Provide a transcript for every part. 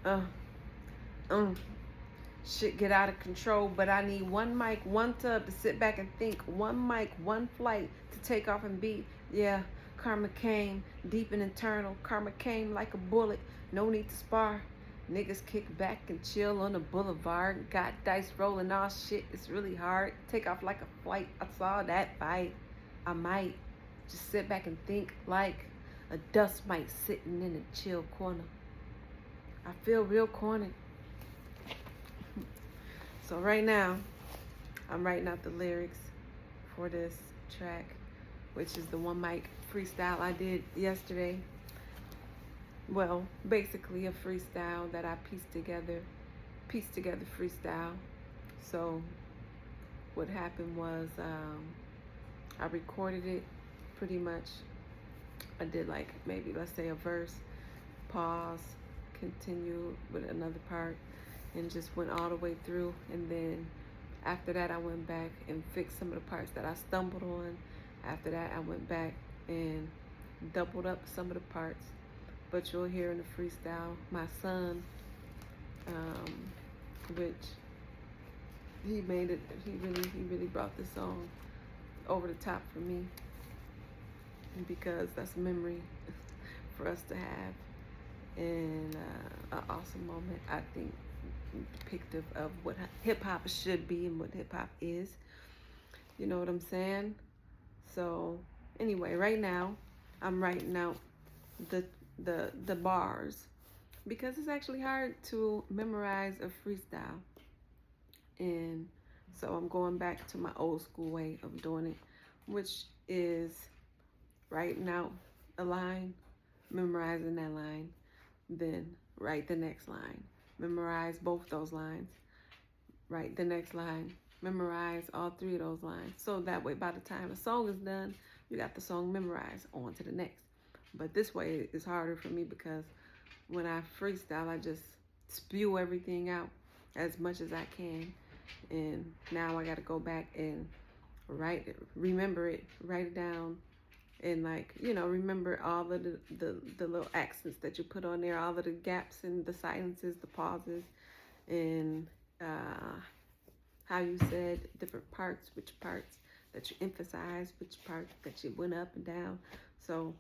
Uh, Shit get out of control, but I need one mic, one tub to sit back and think, one mic, one flight to take off and beat. Yeah, karma came, deep and internal. Karma came like a bullet, no need to spar. Niggas kick back and chill on the boulevard. Got dice rolling, all shit, it's really hard. Take off like a flight, I saw that fight. I might just sit back and think like a dust mite sitting in a chill corner. I feel real cornered. So right now, I'm writing out the lyrics for this track, which is the one mic freestyle I did yesterday. Well, basically a freestyle that I pieced together freestyle. So what happened was I recorded it pretty much. I did like maybe, let's say, a verse, pause, continue with another part, and just went all the way through. And then after that, I went back and fixed some of the parts that I stumbled on. After that, I went back and doubled up some of the parts. But you'll hear in the freestyle, my son, which he made it, he really brought the song over the top for me, because that's a memory for us to have, and an awesome moment, I think, depictive of what hip-hop should be and what hip-hop is. You know what I'm saying? So anyway, right now I'm writing out the bars, because it's actually hard to memorize a freestyle. And so I'm going back to my old school way of doing it, which is writing out a line, memorizing that line, then write the next line, memorize both those lines, write the next line, memorize all three of those lines. So that way, by the time the song is done, you got the song memorized, on to the next. But this way it's harder for me, because when I freestyle, I just spew everything out as much as I can. And now I got to go back and remember it, write it down, and remember all of the little accents that you put on there, all of the gaps and the silences, the pauses, and how you said different parts, which parts that you emphasized, which parts that you went up and down. So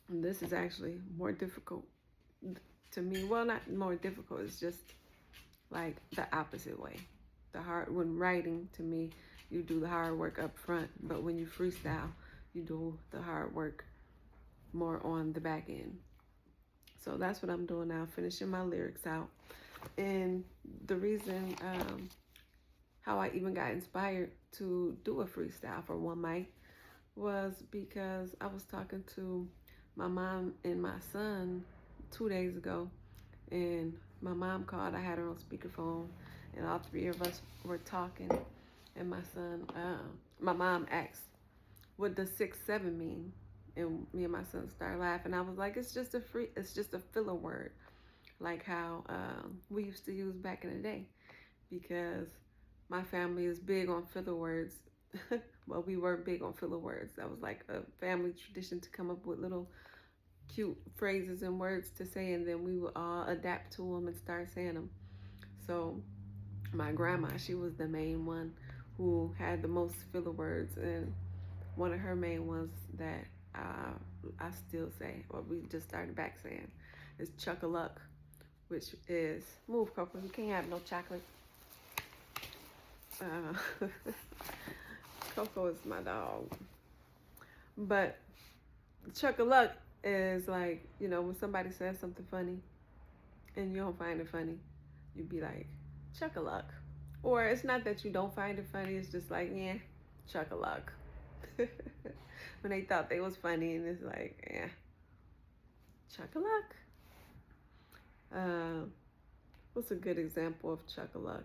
this is actually more difficult to me. Well, not more difficult, it's just like the opposite way. When writing, to me, you do the hard work up front, but when you freestyle, you do the hard work more on the back end. So that's what I'm doing now, finishing my lyrics out. And the reason how I even got inspired to do a freestyle for one mic was because I was talking to my mom and my son 2 days ago, and my mom called. I had her on speakerphone, and all three of us were talking. And my mom asked, "What does 6-7 mean?" And me and my son started laughing. I was like, "It's just a filler word, like how we used to use back in the day." Because my family is big on filler words. Well, we were big on filler words. That was like a family tradition to come up with little cute phrases and words to say, and then we would all adapt to them and start saying them. So my grandma, she was the main one who had the most filler words, and one of her main ones that I still say, or we just started back saying, is chuck-a-luck, which is, move, Coco, you can't have no chocolate. Coco is my dog. But chuck-a-luck is like, when somebody says something funny and you don't find it funny, you'd be like, chuck-a-luck. Or it's not that you don't find it funny, it's just like, yeah, chuck-a-luck. When they thought they was funny, and it's like, yeah, chuck-a-luck. What's a good example of chuck-a-luck?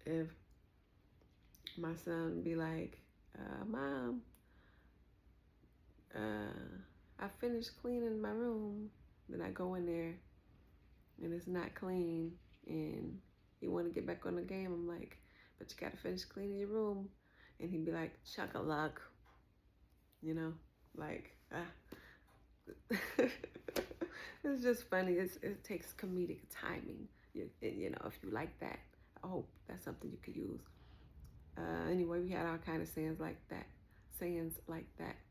If my son be like, Mom, I finished cleaning my room. Then I go in there and it's not clean, and you want to get back on the game. I'm like, but you got to finish cleaning your room. And he'd be like, chuck-a-luck. Like, It's just funny. It takes comedic timing. You know, if you like that, I hope that's something you could use. Anyway, we had all kind of sayings like that.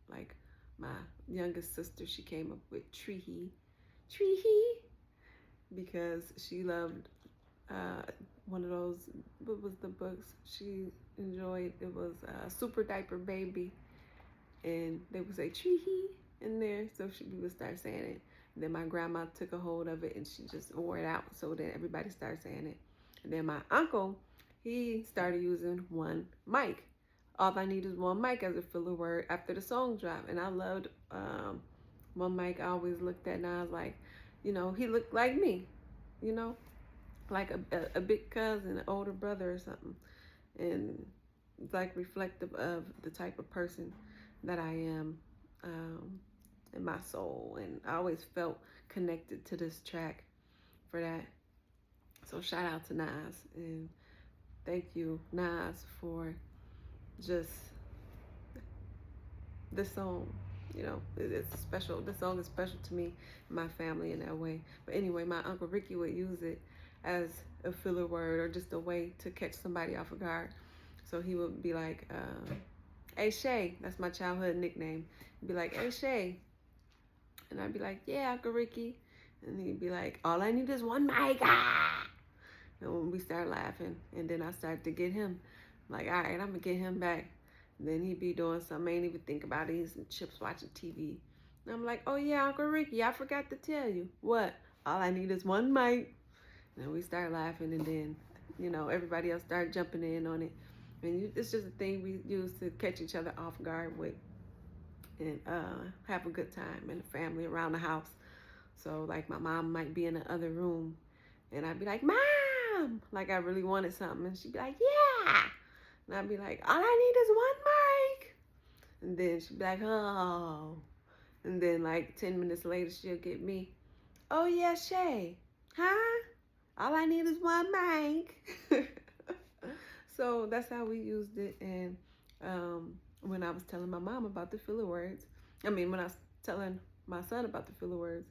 Like my youngest sister, she came up with treehee, treehee, because she loved one of those. What was the books she enjoyed? It was Super Diaper Baby, and they would say treehee in there, so we would start saying it. And then my grandma took a hold of it, and she just wore it out, so then everybody started saying it. And then my uncle, he started using one mic. All I need is one mic as a filler word after the song drop. And I loved one mic. I always looked at, and I was like, you know, he looked like me, you know, like a big cousin, an older brother or something. And it's like reflective of the type of person that I am in my soul. And I always felt connected to this track for that. So shout out to Nas, and thank you, Nas, for just this song. You know, it's special. This song is special to me and my family in that way. But anyway, my Uncle Ricky would use it as a filler word or just a way to catch somebody off guard. So he would be like, hey Shay, that's my childhood nickname. He'd be like, hey Shay. And I'd be like, yeah, Uncle Ricky. And he'd be like, all I need is one mic. Ah! And when we start laughing, and then I start to get him, like, all right, I'm gonna get him back. And then he'd be doing something I ain't even think about. He's in chips watching TV. And I'm like, oh yeah, Uncle Ricky, I forgot to tell you. What? All I need is one mic. And we start laughing, and then, you know, everybody else started jumping in on it. And it's just a thing we use to catch each other off guard with, and have a good time and the family around the house. So like my mom might be in the other room, and I'd be like, Mom, like I really wanted something, and she'd be like, yeah. And I'd be like, all I need is one mic. And then she'd be like, oh. And then like 10 minutes later, she'll get me, oh yeah, Shay, huh? All I need is one mic. So that's how we used it. And when I was telling my mom about the filler words, when I was telling my son about the filler words,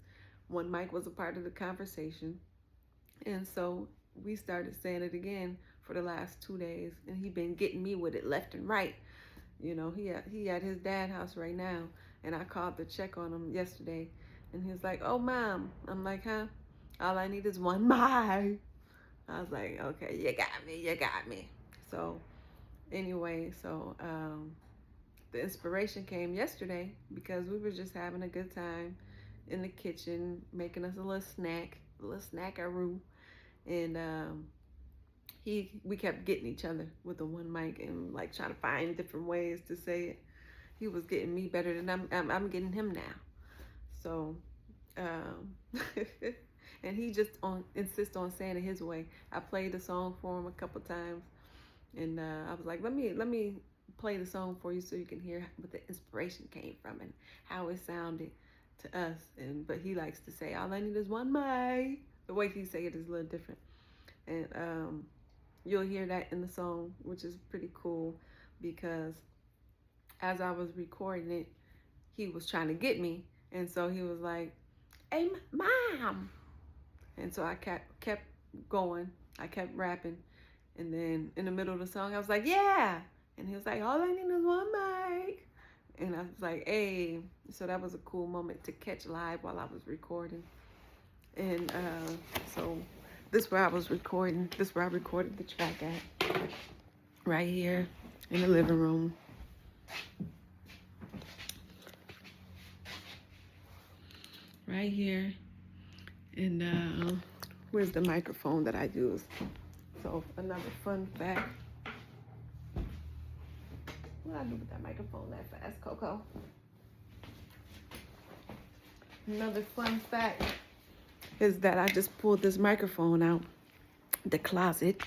one mic was a part of the conversation. And so we started saying it again for the last 2 days, and he been getting me with it left and right. You know, he at his dad's house right now, and I called to check on him yesterday, and he was like, oh Mom. I'm like, huh? All I need is one mic. I was like, okay, you got me. So anyway, so the inspiration came yesterday because we were just having a good time in the kitchen, making us a little snackaroo. And we kept getting each other with the one mic and like trying to find different ways to say it. He was getting me better than I'm getting him now. So and he just insists on saying it his way. I played the song for him a couple times, and I was like, let me play the song for you so you can hear what the inspiration came from and how it sounded to us. But he likes to say, all I need is one mic. The way he say it is a little different, and you'll hear that in the song, which is pretty cool, because as I was recording it, he was trying to get me, and so he was like, hey Mom. And so I kept going. I kept rapping. And then in the middle of the song, I was like, yeah. And he was like, all I need is one mic. And I was like, hey. So that was a cool moment to catch live while I was recording. And so this is where I was recording. This is where I recorded the track at. Right here in the living room. Right here. And where's the microphone that I use? So another fun fact. What do I do with that microphone that fast, Coco? Another fun fact is that I just pulled this microphone out the closet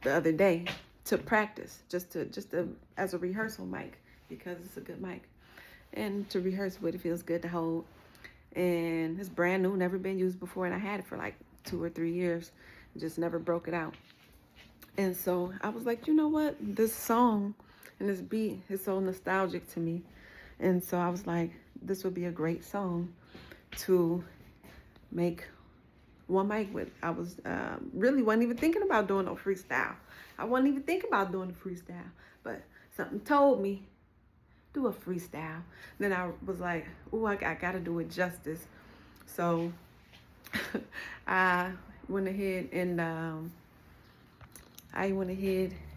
the other day to practice, just as a rehearsal mic, because it's a good mic, and to rehearse with. It feels good to hold. And it's brand new, never been used before, and I had it for like 2 or 3 years, just never broke it out. And so I was like, you know what, this song and this beat is so nostalgic to me, and so I was like, this would be a great song to make one mic with. I was really wasn't even thinking about doing no freestyle. I wasn't even thinking about doing a freestyle, but something told me do a freestyle. Then I was like, oh, I gotta do it justice. So I went ahead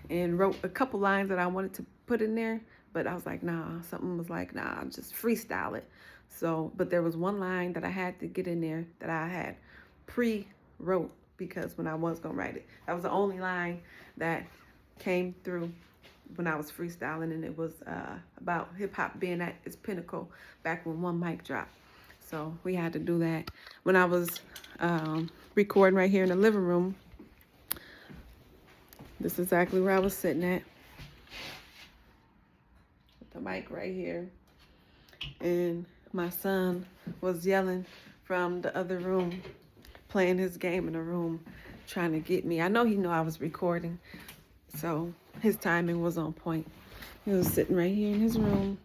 and wrote a couple lines that I wanted to put in there, but I was like, nah, something was like, nah, just freestyle it. So, but there was one line that I had to get in there that I had pre-wrote, because when I was gonna write it, that was the only line that came through when I was freestyling, and it was about hip hop being at its pinnacle back when one mic dropped. So we had to do that. When I was recording right here in the living room, this is exactly where I was sitting at, with the mic right here, and my son was yelling from the other room, playing his game in the room, trying to get me. I know he knew I was recording, so his timing was on point. He was sitting right here in his room.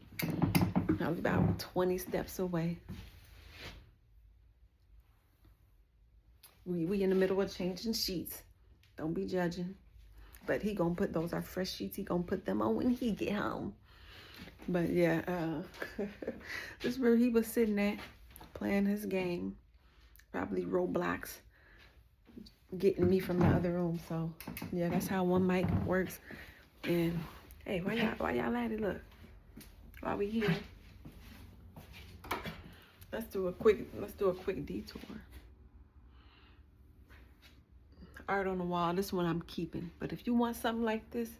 I was about 20 steps away. We in the middle of changing sheets. Don't be judging. But he gonna put, those are fresh sheets. He gonna put them on when he get home. But yeah, this is where he was sitting at, playing his game. Probably Roblox, getting me from the other room. So yeah, that's how one mic works. And hey, why y'all at it? Look, while we here, let's do a quick detour. Art on the wall, this one I'm keeping. But if you want something like this,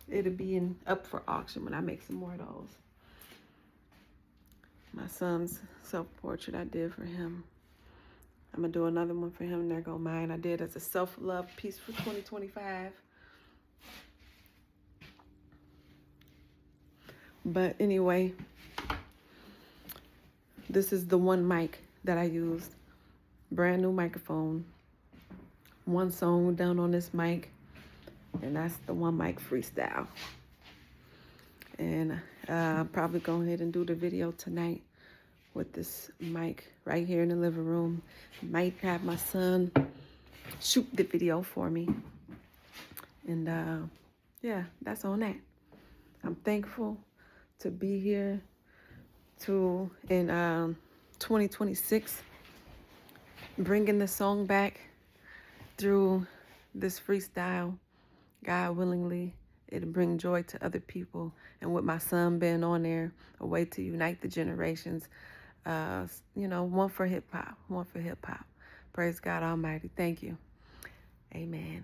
it'll be up for auction when I make some more of those. My son's self-portrait I did for him. I'm gonna do another one for him. There go mine. I did as a self-love piece for 2025. But anyway, this is the one mic that I used. Brand new microphone. One song down on this mic, and that's the one mic freestyle. And I'll probably go ahead and do the video tonight with this mic right here in the living room. Might have my son shoot the video for me. And yeah, that's on that. I'm thankful to be here in 2026, bringing the song back through this freestyle. God willingly, it'll bring joy to other people. And with my son being on there, a way to unite the generations. One for hip hop, one for hip hop. Praise God Almighty. Thank you. Amen.